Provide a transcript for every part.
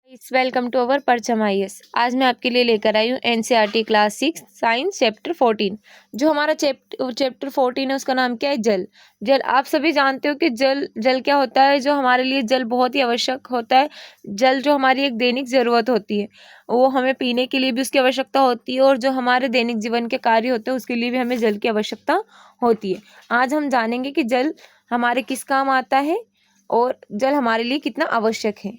Welcome to our परचम IAS. आज मैं आपके लिए लेकर आई हूँ एनसीईआरटी क्लास 6 साइंस चैप्टर 14। जो हमारा चैप्टर 14 है उसका नाम क्या है? जल। जल आप सभी जानते हो कि जल क्या होता है। जो हमारे लिए जल बहुत ही आवश्यक होता है। जल जो हमारी एक दैनिक ज़रूरत होती है, वो हमें पीने के लिए भी उसकी आवश्यकता होती है, और जो हमारे दैनिक जीवन के कार्य होते हैं उसके लिए भी हमें जल की आवश्यकता होती है। आज हम जानेंगे कि जल हमारे किस काम आता है और जल हमारे लिए कितना आवश्यक है।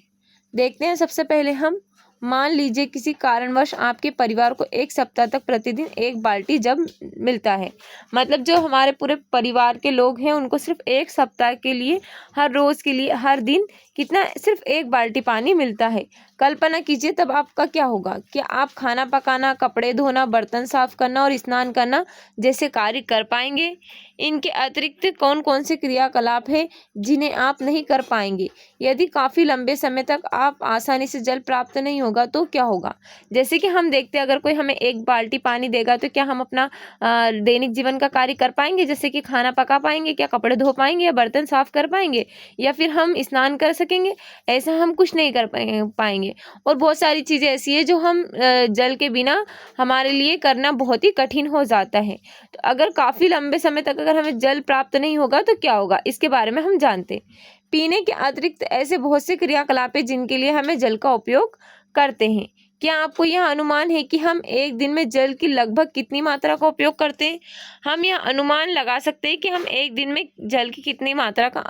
देखते हैं। सबसे पहले हम मान लीजिए किसी कारणवश आपके परिवार को एक सप्ताह तक प्रतिदिन एक बाल्टी जब मिलता है, मतलब जो हमारे पूरे परिवार के लोग हैं उनको सिर्फ एक सप्ताह के लिए, हर रोज के लिए, हर दिन कितना, सिर्फ एक बाल्टी पानी मिलता है। कल्पना कीजिए तब आपका क्या होगा। क्या आप खाना पकाना, कपड़े धोना, बर्तन साफ करना और स्नान करना जैसे कार्य कर पाएंगे? इनके अतिरिक्त कौन कौन से क्रियाकलाप हैं जिन्हें आप नहीं कर पाएंगे? यदि काफ़ी लंबे समय तक आप आसानी से जल प्राप्त नहीं होगा तो क्या होगा? जैसे कि हम देखते हैं, अगर कोई हमें एक बाल्टी पानी देगा तो क्या हम अपना दैनिक जीवन का कार्य कर पाएंगे? जैसे कि खाना पका पाएंगे, क्या कपड़े धो पाएंगे, या बर्तन साफ कर पाएंगे, या फिर हम स्नान कर सकेंगे? ऐसा हम कुछ नहीं कर पाएंगे। और बहुत सारी चीज़ें ऐसी है जो हम जल के बिना हमारे लिए करना बहुत ही कठिन हो जाता है। तो अगर काफ़ी लंबे समय तक अगर हमें जल प्राप्त नहीं होगा तो क्या होगा, इसके बारे में हम जानते हैं। पीने के अतिरिक्त ऐसे बहुत से क्रियाकलाप हैं जिनके लिए हमें जल का उपयोग करते हैं। क्या आपको यह अनुमान है कि हम एक दिन में जल की लगभग कितनी मात्रा का उपयोग करते हैं? हम यह अनुमान लगा सकते हैं कि हम एक दिन में जल की कितनी मात्रा का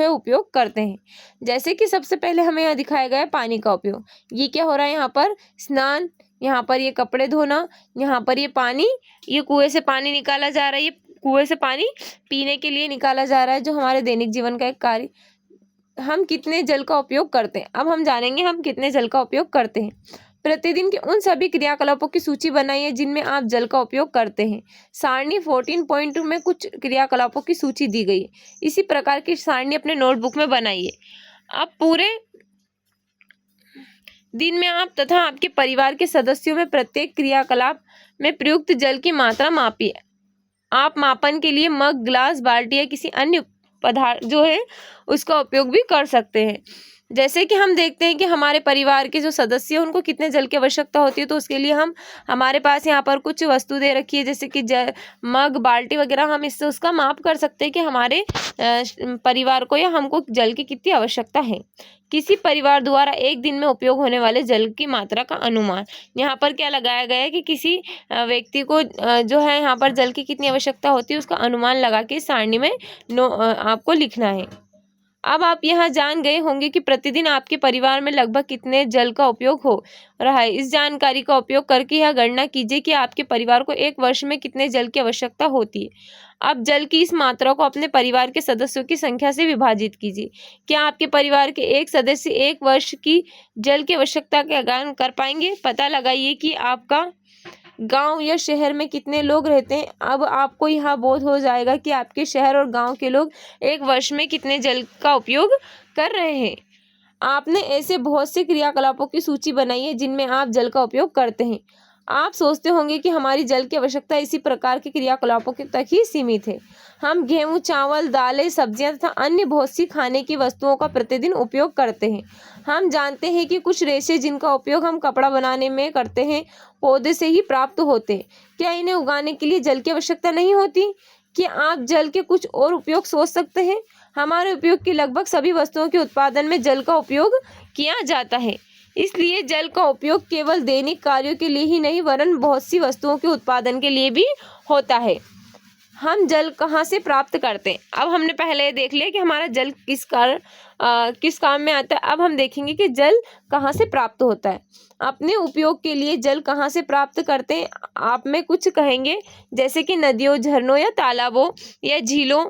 उपयोग करते हैं। जैसे कि सबसे पहले हमें यहाँ दिखाया गया है पानी का उपयोग। ये क्या हो रहा है, यहाँ पर स्नान, यहाँ पर ये कपड़े धोना, यहाँ पर ये पानी, ये कुएं से पानी निकाला जा रहा है, ये कुएं से पानी पीने के लिए निकाला जा रहा है, जो हमारे दैनिक जीवन का एक कार्य। हम कितने जल का उपयोग करते हैं, अब हम जानेंगे हम कितने जल का उपयोग करते हैं। प्रतिदिन के उन सभी क्रियाकलापों की सूची बनाइए जिनमें आप जल का उपयोग करते हैं। सारणी 14.2 में कुछ क्रियाकलापों की सूची दी गई है। इसी प्रकार की सारणी अपने नोटबुक में बनाइए। आप पूरे दिन में आप तथा आपके परिवार के सदस्यों में प्रत्येक क्रियाकलाप में प्रयुक्त जल की मात्रा मापिए। आप मापन के लिए मग, ग्लास, बाल्टी या किसी अन्य पदार्थ जो है उसका उपयोग भी कर सकते हैं। जैसे कि हम देखते हैं कि हमारे परिवार के जो सदस्य हैं उनको कितने जल की आवश्यकता होती है, तो उसके लिए हमारे पास यहाँ पर कुछ वस्तु दे रखी है, जैसे कि मग, बाल्टी वगैरह। हम इससे उसका माप कर सकते हैं कि हमारे परिवार को या हमको जल की कितनी आवश्यकता है। किसी परिवार द्वारा एक दिन में उपयोग होने वाले जल की मात्रा का अनुमान। यहाँ पर क्या लगाया गया है कि किसी व्यक्ति को जो है यहाँ पर जल की कितनी आवश्यकता होती है उसका अनुमान लगा के सारणी में आपको लिखना है। अब आप यहाँ जान गए होंगे कि प्रतिदिन आपके परिवार में लगभग कितने जल का उपयोग हो रहा है। इस जानकारी का उपयोग करके यह गणना कीजिए कि आपके परिवार को एक वर्ष में कितने जल की आवश्यकता होती है। अब जल की इस मात्रा को अपने परिवार के सदस्यों की संख्या से विभाजित कीजिए। क्या आपके परिवार के एक सदस्य एक वर्ष की जल की आवश्यकता का ज्ञान कर पाएंगे? पता लगाइए कि आपका गांव या शहर में कितने लोग रहते हैं। अब आपको यह बोध हो जाएगा कि आपके शहर और गांव के लोग एक वर्ष में कितने जल का उपयोग कर रहे हैं। आपने ऐसे बहुत से क्रियाकलापों की सूची बनाई है जिनमें आप जल का उपयोग करते हैं। आप सोचते होंगे कि हमारी जल की आवश्यकता इसी प्रकार के क्रियाकलापों के तक ही सीमित है। हम गेहूं, चावल, दालें, सब्जियां तथा अन्य बहुत सी खाने की वस्तुओं का प्रतिदिन उपयोग करते हैं। हम जानते हैं कि कुछ रेशे जिनका उपयोग हम कपड़ा बनाने में करते हैं पौधे से ही प्राप्त होते हैं। क्या इन्हें उगाने के लिए जल की आवश्यकता नहीं होती? कि आप जल के कुछ और उपयोग सोच सकते हैं? हमारे उपयोग की लगभग सभी वस्तुओं के उत्पादन में जल का उपयोग किया जाता है। इसलिए जल का उपयोग केवल दैनिक कार्यों के लिए ही नहीं वरन बहुत सी वस्तुओं के उत्पादन के लिए भी होता है। हम जल कहाँ से प्राप्त करते हैं? अब हमने पहले देख लिया कि हमारा जल किस काम में आता है। अब हम देखेंगे कि जल कहाँ से प्राप्त होता है। अपने उपयोग के लिए जल कहाँ से प्राप्त करते हैं, आप में कुछ कहेंगे। जैसे कि नदियों, झरनों या तालाबों या झीलों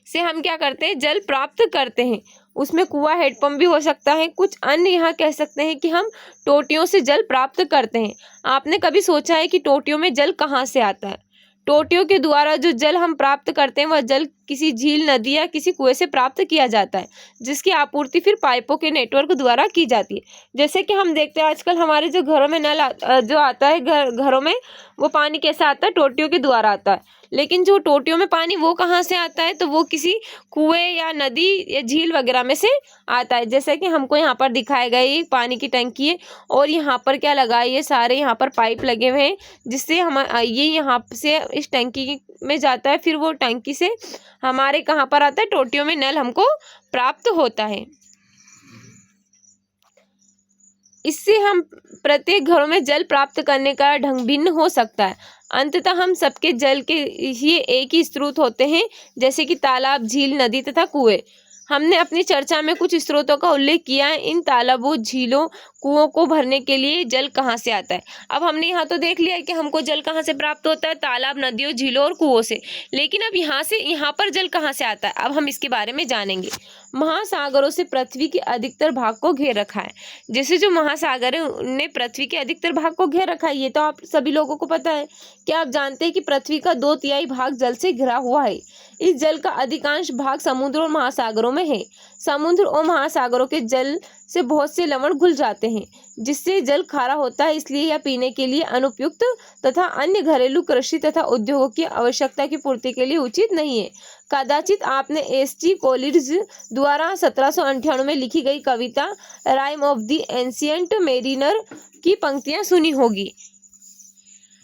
से हम क्या करते हैं, जल प्राप्त करते हैं। उसमें कुआं, हैंडपंप भी हो सकता है। कुछ अन्य यहाँ कह सकते हैं कि हम टोटियों से जल प्राप्त करते हैं। आपने कभी सोचा है कि टोटियों में जल कहाँ से आता है? टोटियों के द्वारा जो जल हम प्राप्त करते हैं वह जल किसी झील, नदी या किसी कुएं से प्राप्त किया जाता है, जिसकी आपूर्ति फिर पाइपों के नेटवर्क द्वारा की जाती है। जैसे कि हम देखते हैं आजकल हमारे जो घरों में नल जो आता है घरों में, वो पानी कैसे आता है? टोटियों के द्वारा आता है। लेकिन जो टोटियों में पानी वो कहाँ से आता है? तो वो किसी कुएं या नदी या झील वगैरह में से आता है। जैसे कि हमको यहाँ पर दिखाया गया ये पानी की टंकी है और यहाँ पर क्या लगा है? ये सारे यहाँ पर पाइप लगे हुए हैं, जिससे हम ये यहाँ से इस टंकी में जाता है, फिर वो टंकी से हमारे कहाँ पर आता है? टोटियों में नल हमको प्राप्त होता है। इससे हम प्रत्येक घरों में जल प्राप्त करने का ढंग भिन्न हो सकता है। अंततः हम सबके जल के ये एक ही स्रोत होते हैं, जैसे कि तालाब, झील, नदी तथा कुएं। हमने अपनी चर्चा में कुछ स्रोतों का उल्लेख किया है। इन तालाबों, झीलों, कुओं को भरने के लिए जल कहाँ से आता है? अब हमने यहाँ तो देख लिया है कि हमको जल कहाँ से प्राप्त होता है, तालाब, नदियों, झीलों और कुओं से। लेकिन अब यहाँ पर जल कहाँ से आता है? अब हम इसके बारे में जानेंगे। महासागरों से पृथ्वी के अधिकतर भाग को घेर रखा है। जैसे जो महासागर है उनने पृथ्वी के अधिकतर भाग को घेर रखा है, ये तो आप सभी लोगों को पता है। क्या आप जानते हैं कि पृथ्वी का 2/3 भाग जल से घिरा हुआ है? इस जल का अधिकांश भाग समुद्र और महासागरों में है। समुद्र और महासागरों के जल से बहुत से लवण घुल जाते हैं, जिससे जल खारा होता है। इसलिए यह पीने के लिए अनुपयुक्त तथा अन्य घरेलू, कृषि तथा उद्योगों की आवश्यकता की पूर्ति के लिए उचित नहीं है। कदाचित आपने एस.टी. कोलिरिज द्वारा 1798 में लिखी गई कविता rime of the ancient mariner की पंक्तियां सुनी होगी।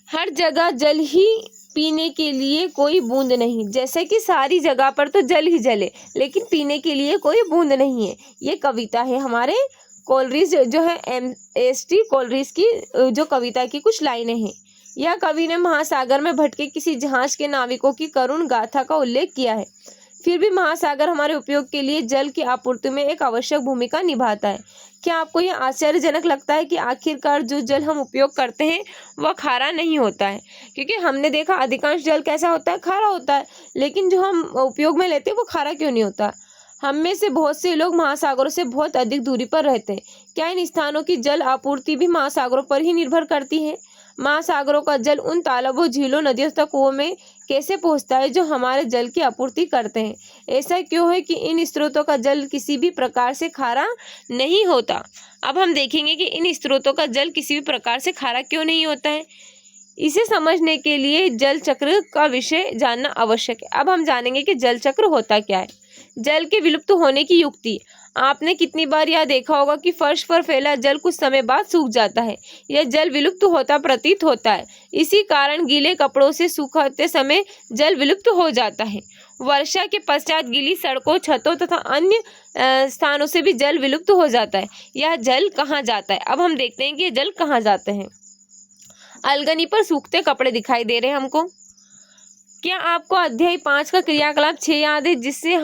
हर जगह जल ही, पीने के लिए कोई बूंद नहीं। जैसे कि सारी जगह पर तो जल ही जल है, लेकिन पीने के लिए कोई बूंद नहीं है। ये कविता है हमारे कोलरिज जो है एस.टी. कोलरिज की जो कविता की कुछ लाइनें हैं। यह कवि ने महासागर में भटके किसी जहाज के नाविकों की करुण गाथा का उल्लेख किया है। फिर भी महासागर हमारे उपयोग के लिए जल की आपूर्ति में एक आवश्यक भूमिका निभाता है। क्या आपको यह आश्चर्यजनक लगता है कि आखिरकार जो जल हम उपयोग करते हैं वह खारा नहीं होता है? क्योंकि हमने देखा अधिकांश जल कैसा होता है? खारा होता है। लेकिन जो हम उपयोग में लेते हैं वो खारा क्यों नहीं होता? हम में से बहुत से लोग महासागरों से बहुत अधिक दूरी पर रहते हैं। क्या इन स्थानों की जल आपूर्ति भी महासागरों पर ही निर्भर करती है? महासागरों का जल उन तालाबों, झीलों, नदियों तथा कुओं में कैसे पहुंचता है जो हमारे जल की आपूर्ति करते हैं? ऐसा क्यों है कि इन स्रोतों का जल किसी भी प्रकार से खारा नहीं होता? अब हम देखेंगे कि इन स्रोतों का जल किसी भी प्रकार से खारा क्यों नहीं होता है। इसे समझने के लिए जल चक्र का विषय जानना आवश्यक है। अब हम जानेंगे कि जल चक्र होता क्या है। जल के विलुप्त होने की युक्ति। आपने कितनी बार यह देखा होगा कि फर्श पर फैला जल कुछ समय बाद सूख जाता है। यह जल विलुप्त होता प्रतीत होता है। इसी कारण गीले कपड़ों से सूखते समय जल विलुप्त हो जाता है। वर्षा के पश्चात गीली सड़कों, छतों तथा अन्य स्थानों से भी जल विलुप्त हो जाता है। यह जल कहाँ जाता है? अब हम देखते हैं कि यह जल कहाँ जाते हैं। अलगनी पर सूखते कपड़े दिखाई दे रहे हैं हमको। क्या आपको अध्याय 5 का क्रियाकलाप 6 याद है, जिससे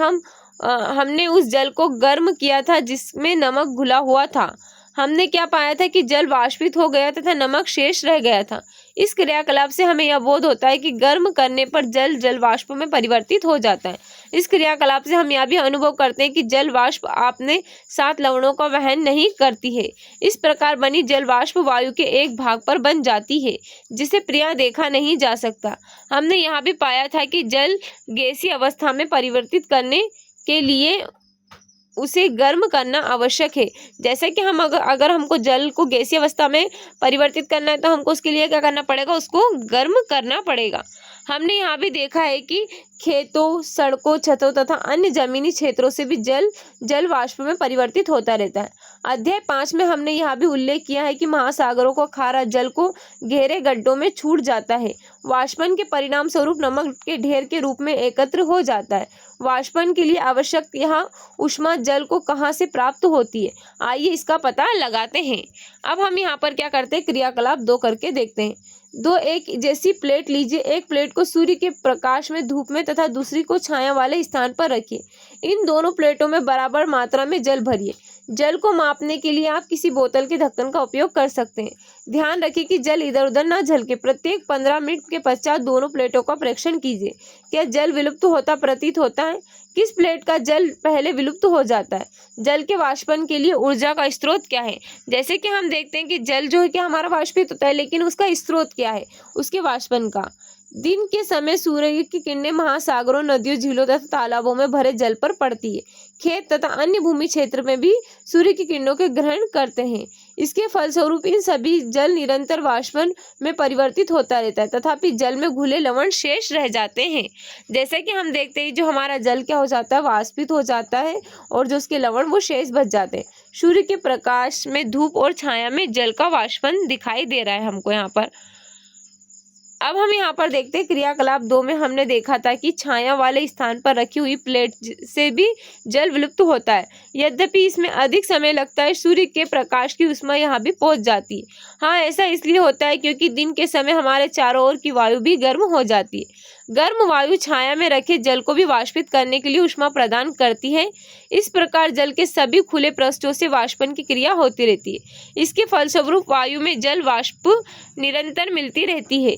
हमने उस जल को गर्म किया था जिसमें नमक घुला हुआ था? हमने क्या पाया था कि जल वाष्पित हो गया तथा नमक शेष रह गया था। इस क्रियाकलाप से हमें यह बोध होता है कि गर्म करने पर जल जल वाष्प में परिवर्तित हो जाता है। इस क्रियाकलाप से हम यह भी अनुभव करते हैं कि जल वाष्प अपने साथ लवणों का वहन नहीं करती है। इस प्रकार बनी जल वाष्प वायु के एक भाग पर बन जाती है, जिसे प्रिया देखा नहीं जा सकता। हमने यहाँ भी पाया था कि जल गैसीय अवस्था में परिवर्तित करने के लिए उसे गर्म करना आवश्यक है। जैसे कि हम अगर हमको जल को गैसीय अवस्था में परिवर्तित करना है तो हमको उसके लिए क्या करना पड़ेगा? उसको गर्म करना पड़ेगा। हमने यहाँ भी देखा है कि खेतों, सड़कों, छतों तथा अन्य जमीनी क्षेत्रों से भी जल वाष्प में परिवर्तित होता रहता है। अध्याय 5 में हमने यहाँ भी उल्लेख किया है कि महासागरों को खारा जल को गहरे गड्ढों में छूट जाता है। वाष्पन के परिणाम स्वरूप नमक के ढेर के रूप में एकत्र हो जाता है। वाष्पन के लिए आवश्यक यह ऊष्मा जल को कहाँ से प्राप्त होती है? आइए इसका पता लगाते हैं। अब हम यहाँ पर क्या करते हैं? क्रियाकलाप 2 करके देखते हैं। 2 एक जैसी प्लेट लीजिए। एक प्लेट को सूर्य के प्रकाश में धूप में तथा दूसरी को छाया वाले स्थान पर रखिए। इन दोनों प्लेटों में बराबर मात्रा में जल भरिए। जल को मापने के लिए आप किसी बोतल के ढक्कन का उपयोग कर सकते हैं। ध्यान रखिए कि जल इधर उधर न झलके। प्रत्येक 15 मिनट के पश्चात दोनों प्लेटों का परीक्षण कीजिए। क्या जल विलुप्त होता प्रतीत होता है? किस प्लेट का जल पहले विलुप्त हो जाता है? जल के वाष्पन के लिए ऊर्जा का स्रोत क्या है? जैसे कि हम देखते हैं कि जल जो है कि हमारा वाष्पित होता है, लेकिन उसका स्रोत क्या है? उसके वाष्पन का। दिन के समय सूर्य की किरणें महासागरों, नदियों, झीलों तथा तालाबों में भरे जल पर पड़ती है। खेत तथा अन्य भूमि क्षेत्र में भी सूर्य की किरणों के ग्रहण करते हैं। इसके फलस्वरूप इन सभी जल निरंतर वाष्पन में परिवर्तित होता रहता है, तथापि जल में घुले लवण शेष रह जाते हैं। जैसे कि हम देखते हैं, जो हमारा जल क्या हो जाता है, वाष्पित हो जाता है, और जो उसके लवण वो शेष बच जाते हैं। सूर्य के प्रकाश में, धूप और छाया में जल का वाष्पन दिखाई दे रहा है हमको यहाँ पर। अब हम यहाँ पर देखते हैं क्रियाकलाप 2 में हमने देखा था कि छाया वाले स्थान पर रखी हुई प्लेट से भी जल विलुप्त होता है। यद्यपि इसमें अधिक समय लगता है, सूर्य के प्रकाश की ऊष्मा यहाँ भी पहुँच जाती है। हाँ, ऐसा इसलिए होता है क्योंकि दिन के समय हमारे चारों ओर की वायु भी गर्म हो जाती है। गर्म वायु छाया में रखे जल को भी वाष्पित करने के लिए ऊष्मा प्रदान करती है। इस प्रकार जल के सभी खुले पृष्ठों से वाष्पन की क्रिया होती रहती है। इसके फलस्वरूप वायु में जल वाष्प निरंतर मिलती रहती है।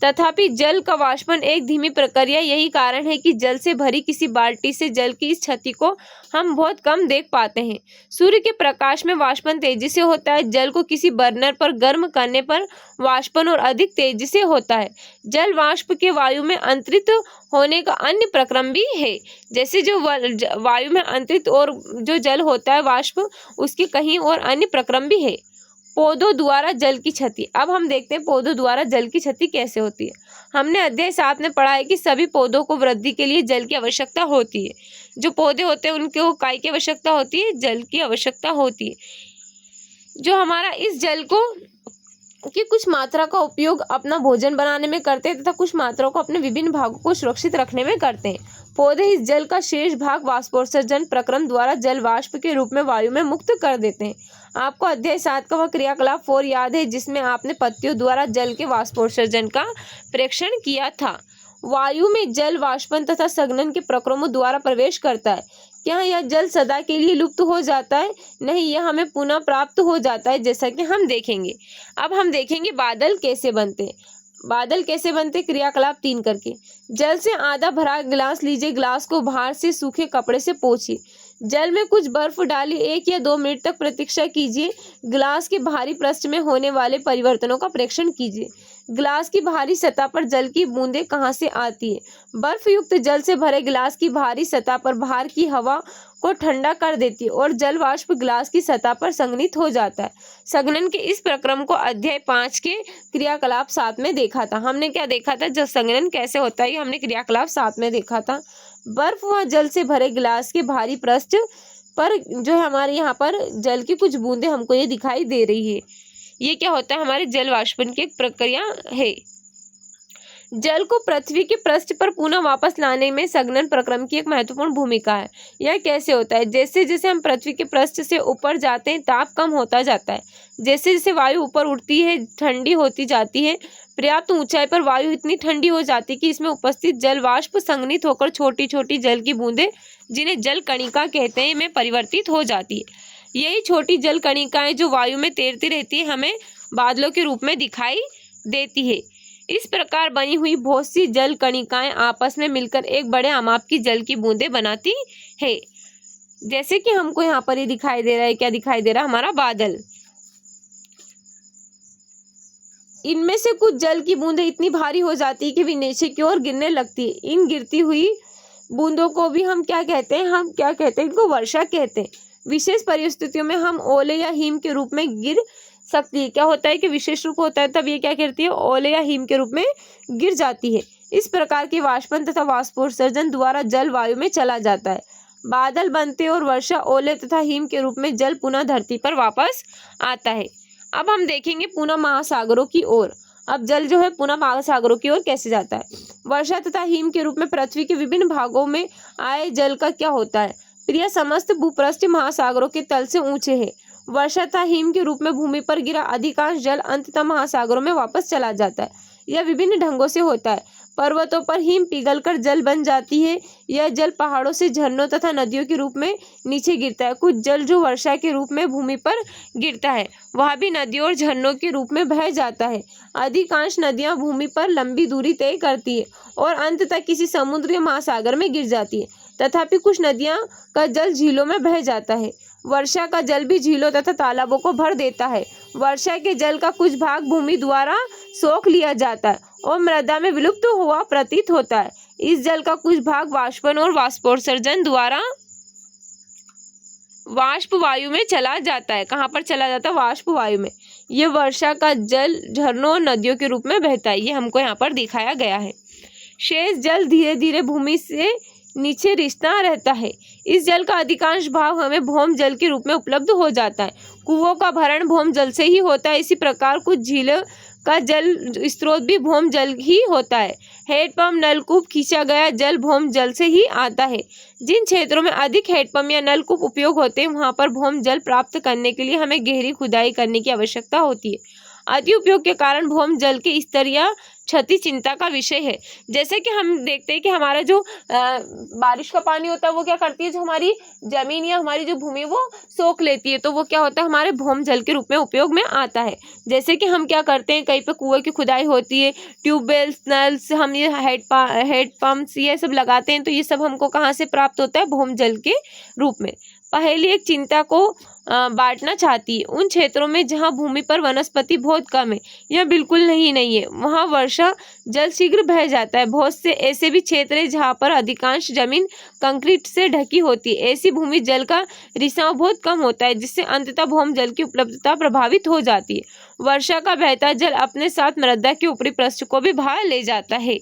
तथापि जल का वाष्पन एक धीमी प्रक्रिया। यही कारण है कि जल से भरी किसी बाल्टी से जल की इस क्षति को हम बहुत कम देख पाते हैं। सूर्य के प्रकाश में वाष्पन तेजी से होता है। जल को किसी बर्नर पर गर्म करने पर वाष्पन और अधिक तेजी से होता है। जल वाष्प के वायु में अंतरित होने का अन्य प्रक्रम भी है। जैसे जो वायु में अंतरित और जो जल होता है वाष्प, उसके कहीं और अन्य प्रक्रम भी है। पौधों द्वारा जल की क्षति। अब हम देखते हैं पौधों द्वारा जल की क्षति कैसे होती है। हमने अध्याय 7 में पढ़ा है कि सभी पौधों को वृद्धि के लिए जल की आवश्यकता होती है। जो पौधे होते हैं उनको काय की आवश्यकता होती है, जल की आवश्यकता होती है। जो हमारा इस जल को कि कुछ मात्रा का उपयोग अपना भोजन बनाने में करते हैं तथा कुछ मात्रा को अपने विभिन्न भागों को सुरक्षित रखने में करते हैं। पौधे इस जल का शेष भाग वाष्पोत्सर्जन प्रक्रम द्वारा जल वाष्प के रूप में वायु में मुक्त कर देते हैं। आपको अध्याय 7 का वह क्रियाकलाप 4 याद है जिसमें आपने पत्तियों द्वारा जल के वाष्पोत्सर्जन का प्रेक्षण किया था। वायु में जल वाष्पन तथा संघनन के प्रक्रमों द्वारा प्रवेश करता है। क्या यह जल सदा के लिए लुप्त हो जाता है? नहीं, यह हमें पुनः प्राप्त हो जाता है, जैसा कि हम देखेंगे। अब हम देखेंगे बादल कैसे बनते हैं। बादल कैसे बनते? क्रियाकलाप 3 करके। जल से आधा भरा गिलास लीजिए, गिलास को बाहर से सूखे कपड़े से पोंछिए, जल में कुछ बर्फ डालिए, 1 या 2 मिनट तक प्रतीक्षा कीजिए। गिलास के बाहरी पृष्ठ में होने वाले परिवर्तनों का प्रेक्षण कीजिए। गिलास की बाहरी सतह पर जल की बूंदें कहाँ से आती है? बर्फ युक्त जल से भरे गिलास की बाहरी सतह पर बाहर की हवा को ठंडा कर देती है और जल वाष्प गिलास की सतह पर संघनित हो जाता है। संघनन के इस प्रक्रम को अध्याय 5 के क्रियाकलाप 7 में देखा था। हमने क्या देखा था? जब संघनन कैसे होता है, हमने क्रियाकलाप 7 में देखा था। बर्फ व जल से भरे गिलास के बाहरी पृष्ठ पर जो है हमारे यहाँ पर जल की कुछ बूंदें हमको ये दिखाई दे रही है। ये क्या होता है? हमारे जल वाष्पन की एक प्रक्रिया है। जल को पृथ्वी के पृष्ठ पर पुनः वापस लाने में संघनन प्रक्रम की एक महत्वपूर्ण भूमिका है। यह कैसे होता है? जैसे जैसे हम पृथ्वी के पृष्ठ से ऊपर जाते हैं, ताप कम होता जाता है। जैसे जैसे वायु ऊपर उठती है, ठंडी होती जाती है। पर्याप्त ऊंचाई पर वायु इतनी ठंडी हो जाती है कि इसमें उपस्थित जल वाष्प संघनित होकर छोटी छोटी जल की बूंदें, जिन्हें जल कणिका कहते हैं, में परिवर्तित हो जाती है। यही छोटी जल कणिकाएं जो वायु में तैरती रहती है, हमें बादलों के रूप में दिखाई देती है। इस प्रकार बनी हुई बहुत सी जल कणिकाएं आपस में मिलकर एक बड़े आमाप की जल की बूंदें बनाती है। जैसे कि हमको यहाँ पर ये दिखाई दे रहा है, क्या दिखाई दे रहा है? हमारा बादल। इनमें से कुछ जल की बूंदें इतनी भारी हो जाती है कि वे नीचे की ओर गिरने लगती है। इन गिरती हुई बूंदों को भी हम क्या कहते हैं? हम क्या कहते हैं? इनको वर्षा कहते हैं। विशेष परिस्थितियों में हम ओले या हिम के रूप में गिर सकती है। क्या होता है कि विशेष रूप होता है तब ये क्या करती है? ओले या हिम के रूप में गिर जाती है। इस प्रकार के वाष्पन तथा वाष्पोत्सर्जन द्वारा जल वायु में चला जाता है। बादल बनते और वर्षा, ओले तथा हिम के रूप में जल पुनः धरती पर वापस आता है। अब हम देखेंगे पुनः महासागरों की ओर। अब जल जो है पुनः महासागरों की ओर कैसे जाता है? वर्षा तथा हिम के रूप में पृथ्वी के विभिन्न भागों में आए जल का क्या होता है? प्रिय, समस्त भूपृष्ठ महासागरों के तल से ऊंचे है। वर्षा तथा हिम के रूप में भूमि पर गिरा अधिकांश जल अंततः महासागरों में वापस चला जाता है। यह विभिन्न ढंगों से होता है। पर्वतों पर हिम पिघलकर जल बन जाती है। यह जल पहाड़ों से झरनों तथा नदियों के रूप में नीचे गिरता है। कुछ जल जो वर्षा के रूप में भूमि पर गिरता है, वह भी नदियों और झरनों के रूप में बह जाता है। अधिकांश नदियां भूमि पर लंबी दूरी तय करती है और अंततः किसी समुद्र या महासागर में गिर जाती है। तथापि कुछ नदियां का जल झीलों में बह जाता है। वर्षा का जल भी झीलों तथा तालाबों को भर देता है। वर्षा के जल का कुछ भाग भूमि द्वारा सोख लिया जाता है और मृदा में विलुप्त हुआ प्रतीत होता है। इस जल का कुछ भाग वाष्पन और वाष्पोत्सर्जन द्वारा वाष्प वायु में चला जाता है। कहाँ पर चला जाता है? वाष्प वायु में। ये वर्षा का जल झरनों और नदियों के रूप में बहता है। ये हमको यहाँ पर दिखाया गया है। शेष जल धीरे धीरे भूमि से नीचे रिसता रहता है। इस जल का अधिकांश भाग हमें भौम जल के रूप में उपलब्ध हो जाता है। कुओं का भरण भौम जल से ही होता है। इसी प्रकार कुछ झीलों का जल स्रोत भी भौम जल ही होता है। हैंडपंप नलकूप खींचा गया जल भौम जल से ही आता है। जिन क्षेत्रों में अधिक हैंडपंप या नलकूप उपयोग होते हैं वहां पर भौम जल प्राप्त करने के लिए हमें गहरी खुदाई करने की आवश्यकता होती है। अति उपयोग के कारण भौम जल के स्तर या क्षति चिंता का विषय है। जैसे कि हम देखते हैं कि हमारा जो बारिश का पानी होता है वो क्या करती है, जो हमारी जमीन या हमारी जो भूमि वो सोख लेती है, तो वो क्या होता है, हमारे भौम जल के रूप में उपयोग में आता है। जैसे कि हम क्या करते हैं, कहीं पे कुएं की खुदाई होती है, ट्यूबवेल्स, नल्स, हम ये हेड पंप्स ये सब लगाते हैं, तो ये सब हमको कहाँ से प्राप्त होता है? भौम जल के रूप में। पहली एक चिंता को बांटना चाहती है। उन क्षेत्रों में जहां भूमि पर वनस्पति बहुत कम है या बिल्कुल नहीं है, वहां वर्षा जल शीघ्र बह जाता है। बहुत से ऐसे भी क्षेत्र है जहां पर अधिकांश जमीन कंक्रीट से ढकी होती है। ऐसी भूमि जल का रिसाव बहुत कम होता है, जिससे अंततः भौम जल की उपलब्धता प्रभावित हो जाती है। वर्षा का बहता जल अपने साथ मृदा के ऊपरी पृष्ठ को भी बहा ले जाता है।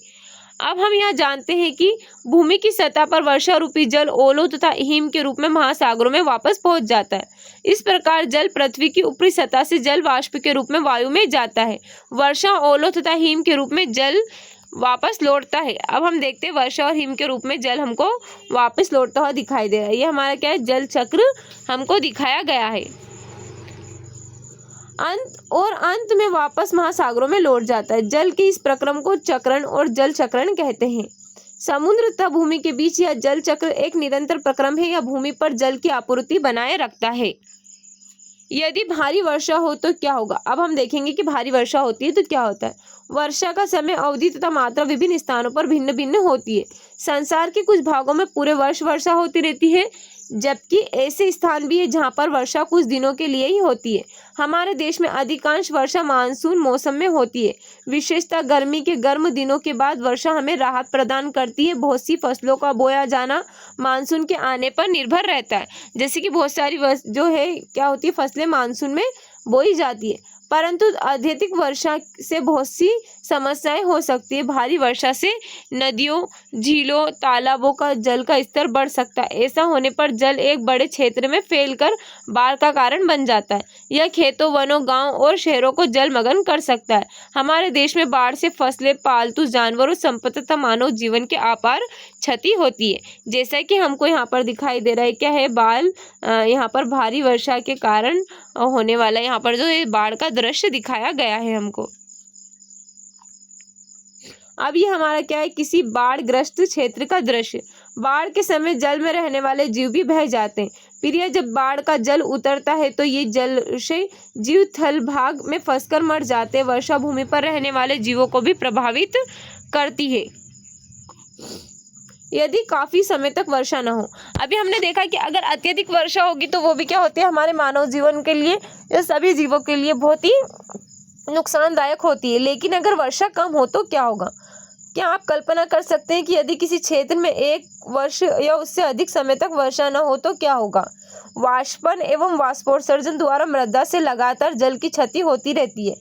अब हम यह जानते हैं कि भूमि की सतह पर वर्षा रूपी जल ओलों तथा हिम के रूप में महासागरों में वापस पहुंच जाता है। इस प्रकार जल पृथ्वी की ऊपरी सतह से जल वाष्प के रूप में वायु में जाता है। वर्षा ओलों तथा हिम के रूप में जल वापस लौटता है। अब हम देखते हैं वर्षा और हिम के रूप में जल हमको वापस लौटता हुआ दिखाई दे रहा है। ये हमारा क्या है? जल चक्र हमको दिखाया गया है। अंत में वापस महासागरों में लौट जाता है। जल के इस प्रक्रम को चक्रण और जल चक्रण कहते हैं। समुद्र तथा भूमि के बीच यह जल चक्र एक निरंतर प्रक्रम है। यह भूमि पर जल की आपूर्ति बनाए रखता है। यदि भारी वर्षा हो तो क्या होगा? अब हम देखेंगे कि भारी वर्षा होती है तो क्या होता है। वर्षा का समय, अवधि तथा मात्रा विभिन्न स्थानों पर भिन्न भिन्न होती है। संसार के कुछ भागों में पूरे वर्ष वर्षा होती रहती है, जबकि ऐसे स्थान भी है जहां पर वर्षा कुछ दिनों के लिए ही होती है। हमारे देश में अधिकांश वर्षा मानसून मौसम में होती है। विशेषतः गर्मी के गर्म दिनों के बाद वर्षा हमें राहत प्रदान करती है। बहुत सी फसलों का बोया जाना मानसून के आने पर निर्भर रहता है। जैसे कि बहुत सारी जो है क्या होती है, फसलें मानसून में बोई जाती है, परंतु अत्यधिक वर्षा से बहुत सी समस्याएं हो सकती है। भारी वर्षा से नदियों, झीलों, तालाबों का जल का स्तर बढ़ सकता है। ऐसा होने पर जल एक बड़े क्षेत्र में फैलकर बाढ़ का कारण बन जाता है। यह खेतों, वनों, गांव और शहरों को जलमग्न कर सकता है। हमारे देश में बाढ़ से फसलें, पालतू जानवरों, संपत्ति तथा मानव जीवन के अपार क्षति होती है। जैसा कि हमको यहाँ पर दिखाई दे रहा है, क्या है, यहाँ पर भारी वर्षा के कारण होने वाला यहाँ पर जो ये बाढ़ का दृश्य दिखाया गया है हमको। अब ये हमारा क्या है, किसी बाढ़ ग्रस्त क्षेत्र का दृश्य। बाढ़ के समय जल में रहने वाले जीव भी बह जाते हैं। फिर यह जब बाढ़ का जल उतरता है तो ये जलाशय जीव थल भाग में फंसकर मर जाते हैं। वर्षा भूमि पर रहने वाले जीवों को भी प्रभावित करती है यदि काफी समय तक वर्षा न हो। अभी हमने देखा कि अगर अत्यधिक वर्षा होगी तो वो भी क्या होती है, हमारे मानव जीवन के लिए या सभी जीवों के लिए बहुत ही नुकसानदायक होती है। लेकिन अगर वर्षा कम हो तो क्या होगा? क्या आप कल्पना कर सकते हैं कि यदि किसी क्षेत्र में एक वर्ष या उससे अधिक समय तक वर्षा न हो तो क्या होगा? वाष्पन एवं वाष्पोत्सर्जन द्वारा मृदा से लगातार जल की क्षति होती रहती है,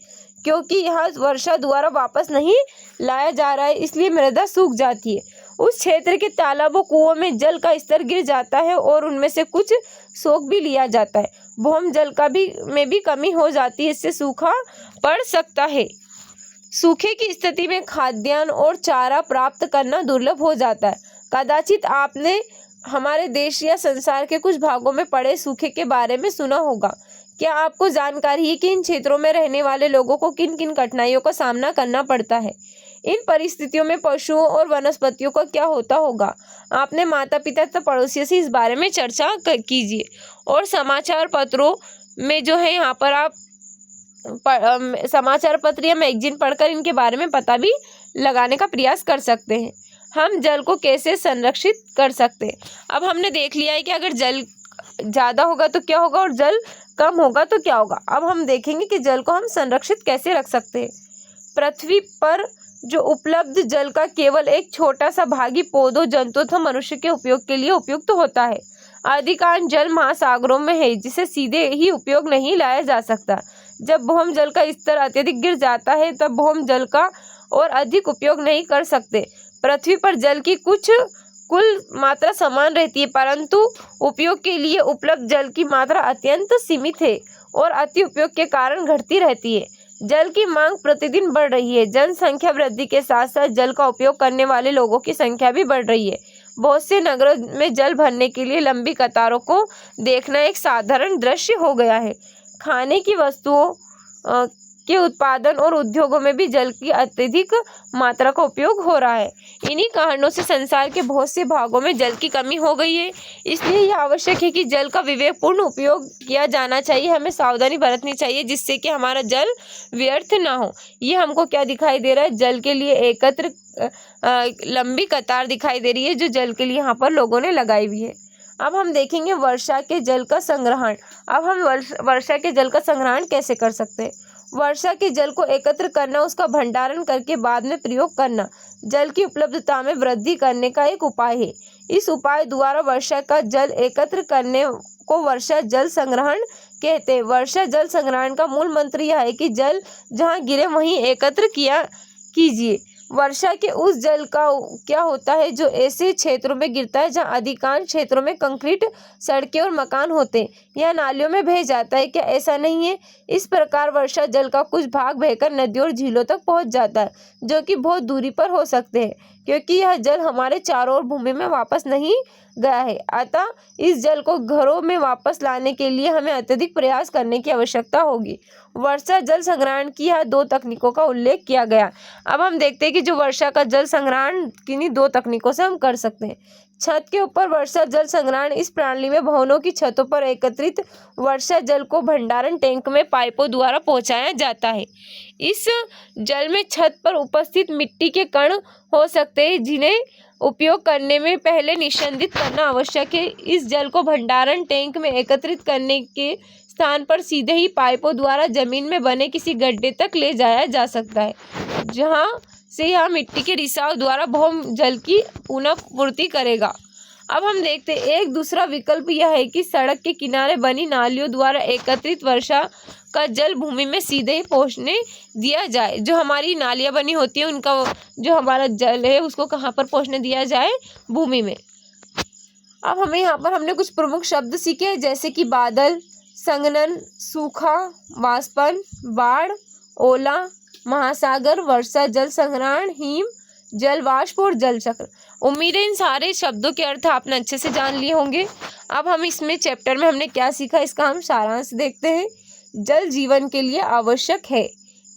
क्योंकि यहाँ वर्षा द्वारा वापस नहीं लाया जा रहा है, इसलिए मृदा सूख जाती है। उस क्षेत्र के तालाबों, कुओं में जल का स्तर गिर जाता है और उनमें से कुछ सोख भी लिया जाता है। भौम जल में भी कमी हो जाती है, इससे सूखा पड़ सकता है। सूखे की स्थिति में खाद्यान्न और चारा प्राप्त करना दुर्लभ हो जाता है। कदाचित आपने हमारे देश या संसार के कुछ भागों में पड़े सूखे के बारे में सुना होगा। क्या आपको जानकारी है कि इन क्षेत्रों में रहने वाले लोगों को किन किन कठिनाइयों का सामना करना पड़ता है? इन परिस्थितियों में पशुओं और वनस्पतियों का क्या होता होगा? आपने माता पिता तथा पड़ोसियों से इस बारे में चर्चा कीजिए और समाचार पत्रों में जो है यहाँ पर आप समाचार पत्र या मैगजीन पढ़कर इनके बारे में पता भी लगाने का प्रयास कर सकते हैं। हम जल को कैसे संरक्षित कर सकते हैं? अब हमने देख लिया है कि अगर जल ज़्यादा होगा तो क्या होगा और जल कम होगा तो क्या होगा। अब हम देखेंगे कि जल को हम संरक्षित कैसे रख सकते हैं। पृथ्वी पर जो उपलब्ध जल का केवल एक छोटा सा भाग ही पौधों, जंतुओं तथा मनुष्य के उपयोग के लिए उपयुक्त होता है। अधिकांश जल महासागरों में है, जिसे सीधे ही उपयोग नहीं लाया जा सकता। जब भौम जल का स्तर अत्यधिक गिर जाता है तब भौम जल का और अधिक उपयोग नहीं कर सकते। पृथ्वी पर जल की कुल मात्रा समान रहती है, परंतु उपयोग के लिए उपलब्ध जल की मात्रा अत्यंत सीमित है और अति उपयोग के कारण घटती रहती है। जल की मांग प्रतिदिन बढ़ रही है। जनसंख्या वृद्धि के साथ साथ जल का उपयोग करने वाले लोगों की संख्या भी बढ़ रही है। बहुत से नगरों में जल भरने के लिए लंबी कतारों को देखना एक साधारण दृश्य हो गया है। खाने की वस्तुओं के उत्पादन और उद्योगों में भी जल की अत्यधिक मात्रा का उपयोग हो रहा है। इन्हीं कारणों से संसार के बहुत से भागों में जल की कमी हो गई है। इसलिए यह आवश्यक है कि जल का विवेकपूर्ण उपयोग किया जाना चाहिए। हमें सावधानी बरतनी चाहिए जिससे कि हमारा जल व्यर्थ ना हो। ये हमको क्या दिखाई दे रहा है? जल के लिए एकत्र लंबी कतार दिखाई दे रही है, जो जल के लिए यहाँ पर लोगों ने लगाई हुई है। अब हम देखेंगे वर्षा के जल का संग्रहण। अब हम वर्षा के जल का संग्रहण कैसे कर सकते हैं? वर्षा के जल को एकत्र करना, उसका भंडारण करके बाद में प्रयोग करना जल की उपलब्धता में वृद्धि करने का एक उपाय है। इस उपाय द्वारा वर्षा का जल एकत्र करने को वर्षा जल संग्रहण कहते हैं। वर्षा जल संग्रहण का मूल मंत्र यह है कि जल जहाँ गिरे वहीं एकत्र कीजिए। वर्षा के उस जल का क्या होता है जो ऐसे क्षेत्रों में गिरता है जहां अधिकांश क्षेत्रों में कंक्रीट सड़कें और मकान होते हैं या नालियों में बह जाता है? क्या ऐसा नहीं है? इस प्रकार वर्षा जल का कुछ भाग बहकर नदियों और झीलों तक पहुंच जाता है, जो कि बहुत दूरी पर हो सकते हैं, क्योंकि यह जल हमारे चारों ओर भूमि में वापस नहीं गया है। अतः इस जल को घरों में वापस लाने के लिए हमें अत्यधिक प्रयास करने की आवश्यकता होगी। वर्षा जल संग्रहण की यह 2 तकनीकों का उल्लेख किया गया। अब हम देखते हैं कि जो वर्षा का जल संग्रहण किन्हीं 2 तकनीकों से हम कर सकते हैं। छत के ऊपर वर्षा जल संग्रहण। इस प्रणाली में भवनों की छतों पर एकत्रित वर्षा जल को भंडारण टैंक में पाइपों द्वारा पहुंचाया जाता है। इस जल में छत पर उपस्थित मिट्टी के कण हो सकते हैं, जिन्हें उपयोग करने में पहले निस्संदिग्ध करना आवश्यक है। इस जल को भंडारण टैंक में एकत्रित करने के स्थान पर सीधे ही पाइपों द्वारा जमीन में बने किसी गड्ढे तक ले जाया जा सकता है, जहां से यह मिट्टी के रिसाव द्वारा भौम जल की पुनः पूर्ति करेगा। अब हम देखते हैं एक दूसरा विकल्प यह है कि सड़क के किनारे बनी नालियों द्वारा एकत्रित वर्षा का जल भूमि में सीधे ही पहुंचने दिया जाए। जो हमारी नालियाँ बनी होती हैं उनका जो हमारा जल है उसको कहाँ पर पहुंचने दिया जाए? भूमि में। अब हमें यहाँ पर हमने कुछ प्रमुख शब्द सीखे, जैसे कि बादल, संघनन, सूखा, वाष्पन, बाढ़, ओला, महासागर, वर्षा जल संग्रहण, हिम, जल वाष्प और जल चक्र। उम्मीद है इन सारे शब्दों के अर्थ आपने अच्छे से जान लिए होंगे। अब हम इसमें चैप्टर में हमने क्या सीखा, इसका हम सारांश देखते हैं। जल जीवन के लिए आवश्यक है।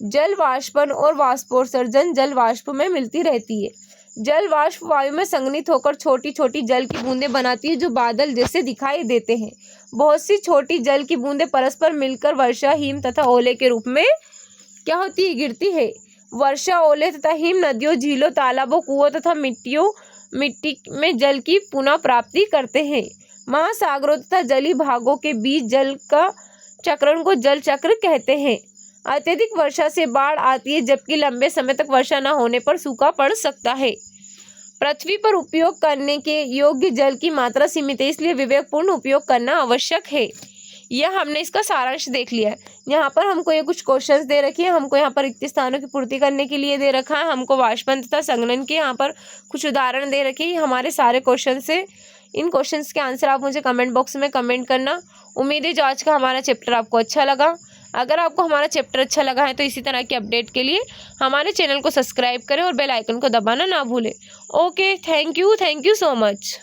जल वाष्पन और वाष्पोत्सर्जन जल वाष्प में मिलती रहती है। जल वाष्प वायु में संघनित होकर छोटी छोटी जल की बूंदें बनाती है, जो बादल जैसे दिखाई देते हैं। बहुत सी छोटी जल की बूंदें परस्पर मिलकर वर्षा, हिम तथा ओले के रूप में क्या होती है? गिरती है। वर्षा, ओले तथा हिम नदियों, झीलों, तालाबों, कुओं तथा मिट्टी में जल की पुनः प्राप्ति करते हैं। महासागरों तथा जलीय भागों के बीच जल का चक्रण को जल चक्र कहते हैं। अत्यधिक वर्षा से बाढ़ आती है, जबकि लंबे समय तक वर्षा न होने पर सूखा पड़ सकता है। पृथ्वी पर उपयोग करने के योग्य जल की मात्रा सीमित है, इसलिए विवेकपूर्ण उपयोग करना आवश्यक है। यह हमने इसका सारांश देख लिया है। यहाँ पर हमको ये कुछ क्वेश्चंस दे रखे हैं, हमको यहाँ पर रिक्त स्थानों की पूर्ति करने के लिए दे रखा है, हमको वाष्पन तथा संघनन के यहाँ पर कुछ उदाहरण दे रखे हैं। हमारे सारे क्वेश्चन से इन क्वेश्चंस के आंसर आप मुझे कमेंट बॉक्स में कमेंट करना। उम्मीद है जो आज का हमारा चैप्टर आपको अच्छा लगा। अगर आपको हमारा चैप्टर अच्छा लगा है तो इसी तरह की अपडेट के लिए हमारे चैनल को सब्सक्राइब करें और बेल आइकन को दबाना ना भूलें। Okay, thank you so much.